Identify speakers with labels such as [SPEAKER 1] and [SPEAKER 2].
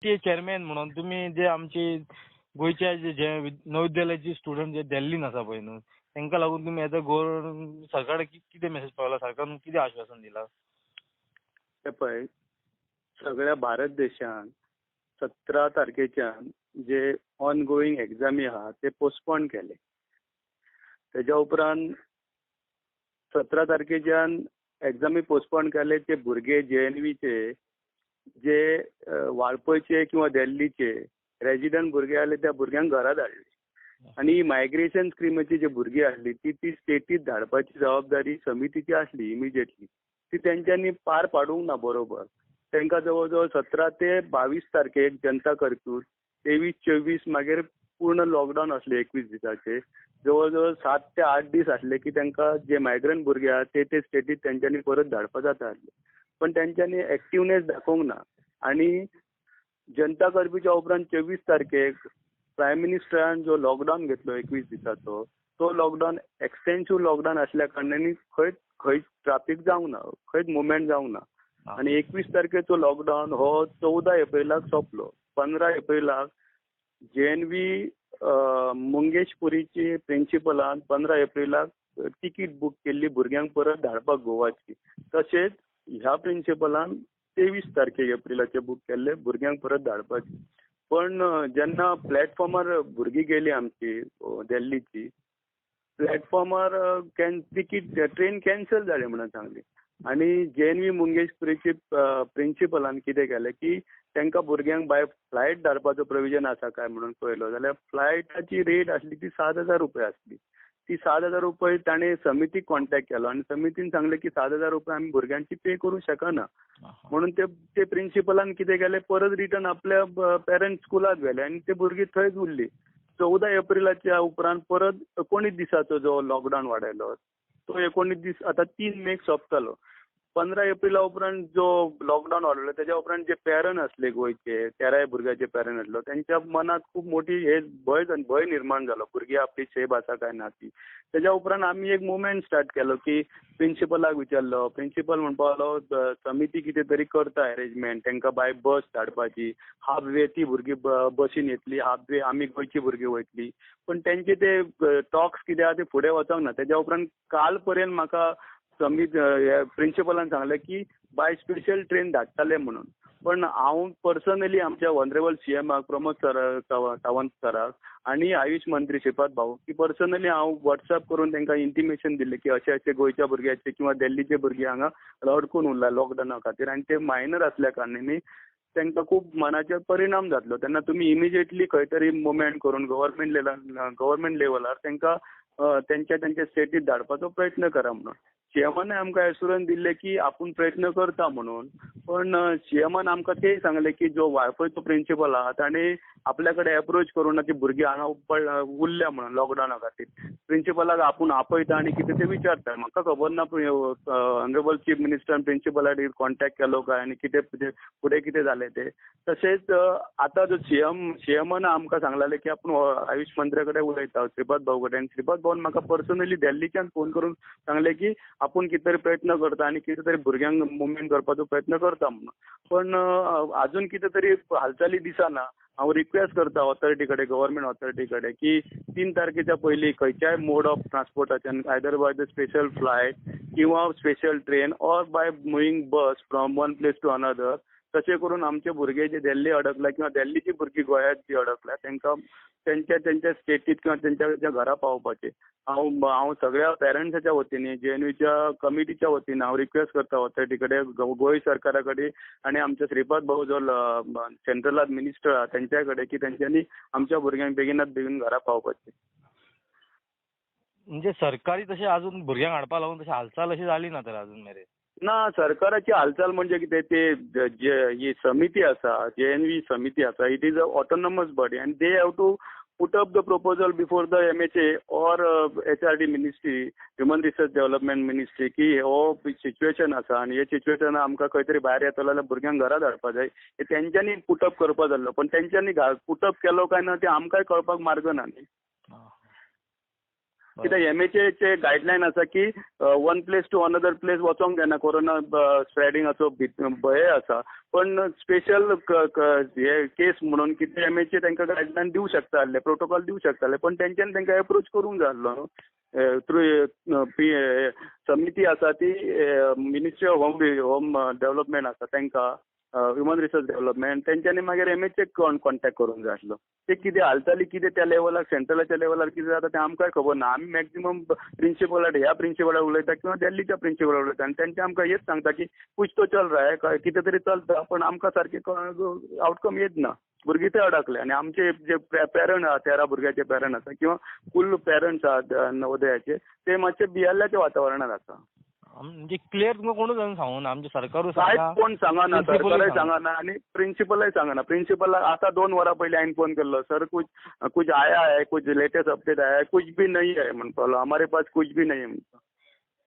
[SPEAKER 1] ते चेअरमॅन म्हणून तुम्ही जे आमचे गोयच्या जे नवविद्यालयाचे स्टुडंट जे दिल्लीन आसा पळय न्हू तांकां लागून तुम्ही एज अ सरकाराक कितें मेसेज पावला, सरकारान कितें आश्वासन दिलां?
[SPEAKER 2] ते पळय, सगळ्या भारत देशान 17 तारखेच्यान जे ऑन गोईंग एग्जामी आहा ते पोस्टपोन केले. तेज्या उपरांत 17 तारखेच्यान एग्जामी पोस्टपोन केले ते भुरगे JNVचे जे वाळपयचे किंवा दिल्लीचे रेजिडंट भुरगे आले त्या भुरग्यांक घरा धाडले. आणि मायग्रेशन स्किमीची जे भुरगीं आसली ती स्टेटीत धाडपाची जबाबदारी समितीची आसली इमिजिएटली. ती तेंच्यांनी पार पाडूंक ना बरोबर. तांकां जवळ जवळ 17 ते 22 तारखेक जनता कर्फ्यू, 23-24 मागीर पूर्ण लॉकडावन आसले 21 दिसाचे. जवळ जवळ 7 ते 8 दीस आसले की तांकां जे मायग्रंट भुरगे आहात ते स्टेटीत तेंच्यांनी परत धाडपाक जाता आसले. पण तेंच्यांनी एक्टिवनेस दाखोवंक ना. आणि जनता कर्फ्यूच्या उपरांत 24 तारखेक प्रायम मिनिस्टरान जो लॉकडावन घेतलो 21 दिसाचो, तो लॉकडावन एक्सटेन्सिव्ह लॉकडावन आसल्या कारणांनी खंय ट्राफिक जावंक ना, खंयच मुवमेंट जावंक ना. आणि 21 तारखेचो लॉकडावन हो 14 एप्रिलाक सोंपलो. 15 एप्रिलाक JNV मंगेशपुरीची प्रिन्सिपलान 15 एप्रिलाक तिकीट बूक केल्ली भुरग्यांक परत धाडपाक गोवाची. तशेंच ह्या प्रिन्सिपलान 23 तारखेक एप्रिलाचे बूक केल्ले भुरग्यांक परत धाडपाचे. पण जेन्ना प्लॅटफॉर्मार भुरगीं गेली आमची दिल्लीची, प्लॅटफॉर्मार तिकीट ट्रेन कॅन्सल जाली म्हणून सांगली. आणि JNV मंगेशपुरीची प्रिन्सिपलान कितें केलें की तांकां भुरग्यांक बाय फ्लायट धाडपाचो प्रोविजन आसा काय म्हणून पळयलो जाल्यार फ्लायटाची रेट आसली ती 7,000 रुपया आसली. ती 7,000 रुपया ताणें समितीक कॉन्टॅक्ट केलो आनी समितीन सांगलें की 7,000 रुपया आमी भुरग्यांची पे करूंक शकना. म्हणून ते प्रिन्सिपलान कितें केलें, परत रिटर्न आपल्या पेरंट्स स्कुलाक गेले आनी ते भुरगीं थंयच उरलीं. 14 एप्रिलाच्या उपरांत परत 19 दिसाचो जो लॉकडावन वाडयलो तो 19 दीस आतां 3 मेक सोंपतलो. 15 एप्रिला उपरांत जो लॉकडावन वाडलो त्याच्या उपरांत जे पेरंट आसले गोंयचे 13 भुरग्याचे पेरंट आसलो त्यांच्या मनात खूप मोठी हे भय निर्माण जालो भुरगीं आपली सेफ आसा काय ना ती. त्याच्या उपरांत आमी एक मुवमेंट स्टार्ट केलो की प्रिन्सिपलाक विचारलो. प्रिन्सिपल म्हणपाक लागलो समिती कितें तरी करता अरेंजमेंट तांकां बाय बस धाडपाची. हाफ वे ती भुरगीं बसीन येतली, हाफ वे आमी गोंयची भुरगीं वयतली. पण तेंचे ते टॉक्स कितें आहा ते फुडें वचोंक ना. त्याच्या उपरांत काल पर्यंत म्हाका प्रिन्सिपलान सांगलें की बाय स्पेशल ट्रेन धाडटले म्हणून. पण हांव पर्सनली आमच्या ऑनरेबल CMाक प्रमोद सावंत सराक आणि आयुष मंत्री श्रीपाद भाऊ की पर्सनली हांव WhatsApp करून तांकां इंटिमेशन दिल्लें की अशें अशें गोंयच्या भुरग्याचे किंवा दिल्लीचे भुरगे हांगा अडकून उरला लॉकडावना खातीर आनी ते मायनर आसल्या कारणांनी तांकां खूब मनाचेर परिणाम जातलो. तेन्ना तुमी इमिजिएटली खंय तरी मुवमेंट करून गव्हर्मेंट लेवलार तांकां त्यांच्या स्टेटीत धाडपाचो प्रयत्न करा म्हणून. CMान आमकां एश्युरन्स दिल्ले की आपूण प्रयत्न करता म्हणून. पण CMान आमकां तेय सांगलें की जो वाळपयचो प्रिन्सिपल आहा ताणें आपल्या कडेन एप्रोच करून ती भुरगीं हांगा उरल्या म्हणून लॉकडावना खातीर. प्रिन्सिपलाक आपूण आपयता आनी कितें तें विचारता. म्हाका खबर ना ऑनरेबल चीफ मिनिस्टरान प्रिन्सिपलाक कॉन्टॅक्ट केलो काय आनी कितें फुडें कितें जालें तें. तशेंच आतां जो CMान आमकां सांगलें की आपूण आयुष मंत्र्या कडेन उलयता श्रीपाद भाऊ कडेन. श्रीपाद भाऊन म्हाका पर्सनली दिल्लीच्यान फोन करून सांगलें की आपूण कितें तरी प्रयत्न करता आनी कितें तरी भुरग्यांक मुवमेंट करपाचो प्रयत्न करता म्हणून. पण अजून कितें तरी हालचाली दिसना. हांव रिक्वेस्ट करता ऑथॉरिटी कडेन गव्हर्मेंट ऑथॉरिटी कडेन की 3 तारखेच्या पयलीं खंयच्याय मोड ऑफ ट्रान्सपोर्टाच्यान either by the special flight किंवा special train or by moving bus from one place to another तशें करून आमचे भुरगे जे दिल्ली अडकला किंवा दिल्लीची भुरगीं गोंयांत जी अडकल्या तांकां त्यांच्या स्टेटीत किंवा त्यांच्या घरा पावोवपाचे. हांव सगळ्या पेरंट्साच्या वतीने JNVच्या कमिटीच्या वतीने हांव रिक्वेस्ट करता ऑथॉरिटी कडेन गोंय सरकारा कडेन आनी आमच्या श्रीपाद भाऊ जो सेंट्रलांत मिनिस्टर आहा तेंच्या कडेन की तेंच्यांनी आमच्या भुरग्यांक बेगिनात बेगीन घरा पावोवपाचें.
[SPEAKER 1] म्हणजे सरकारी तशें अजून भुरग्यांक हाडपा लागून तशी हालचाल अशी जाली ना तर अजून मेरेन.
[SPEAKER 2] ना सरकाराची हालचाल म्हणजे कितें ते जी समिती आसा JNV समिती आसा it is a autonomous body and they have to put up the proposal before the MHA और HRD ministry human resource development ministry की हो सिच्युएशन आसा आनी हे सिच्युएशन आमकां खंय तरी भायर येतलो जाल्यार भुरग्यांक घरा धाडपा जाय. हे तेंच्यांनी पुटअप करपा जाल्लो पण तेंच्यांनी पुटअप केलो काय ना ते आमकांय कळपाक मार्ग ना न्ही. कित्याक MHAचे गायडलायन आसा की one place to another place वचोंक जायना कोरोना स्प्रेडिंगाचो भंय आसा. पण स्पेशल हे केस म्हणून कितें MHA तांकां गायडलायन दिवंक शकताले, प्रोटोकॉल दिवंक शकताले, पण तेंच्यांनी तांकां अप्रोच करूंक जाय आसलो थ्रू समिती आसा ती मिनिस्ट्री ऑफ होम डेव्हलपमेंट आसा तांकां ह्युमन रिसोर्स डेव्हलपमेंट तेंच्यांनी मागीर MHA कॉन्टॅक्ट करूंक जाय आसलो. ते कितें हालतली कितें त्या लेवलार सेंट्रलाच्या लेवलार कितें जाता तें आमकांय खबर ना. आमी मॅक्झिमम प्रिन्सिपलाक ह्या प्रिन्सिपलाक उलयता किंवा दिल्लीच्या प्रिन्सिपलाक उलयता आनी तेंचे आमकां हेच सांगता की कुछ तो चल रहा है, कितें तरी चलता, पण आमकां सारकें आउटकम येत ना. भुरगीं ते अडकले आनी आमचे जे पेरंट आहा 13 भुरग्याचे पेरंट आसा किंवा फूल पेरंट्स आहात नवोदयाचे ते मातशे भियेल्ल्याच्या वातावरणांत आसा.
[SPEAKER 1] म्हणजे क्लियर तुमकां कोणूच सांगूंक ना. आमचे सरकारूच
[SPEAKER 2] कांयच कोण सांगना, सरकारूय सांगना आनी प्रिन्सिपलय सांगना. प्रिन्सिपलाक आतां 2 वरां पयलीं हांवें फोन केल्लो, सर कुछ आया है, कुछ लेटेस्ट अपडेट आया है, कुछ भी नहीं है म्हणपाक लागलो, हमारे पास कुछ भी नहीं है म्हणपाक.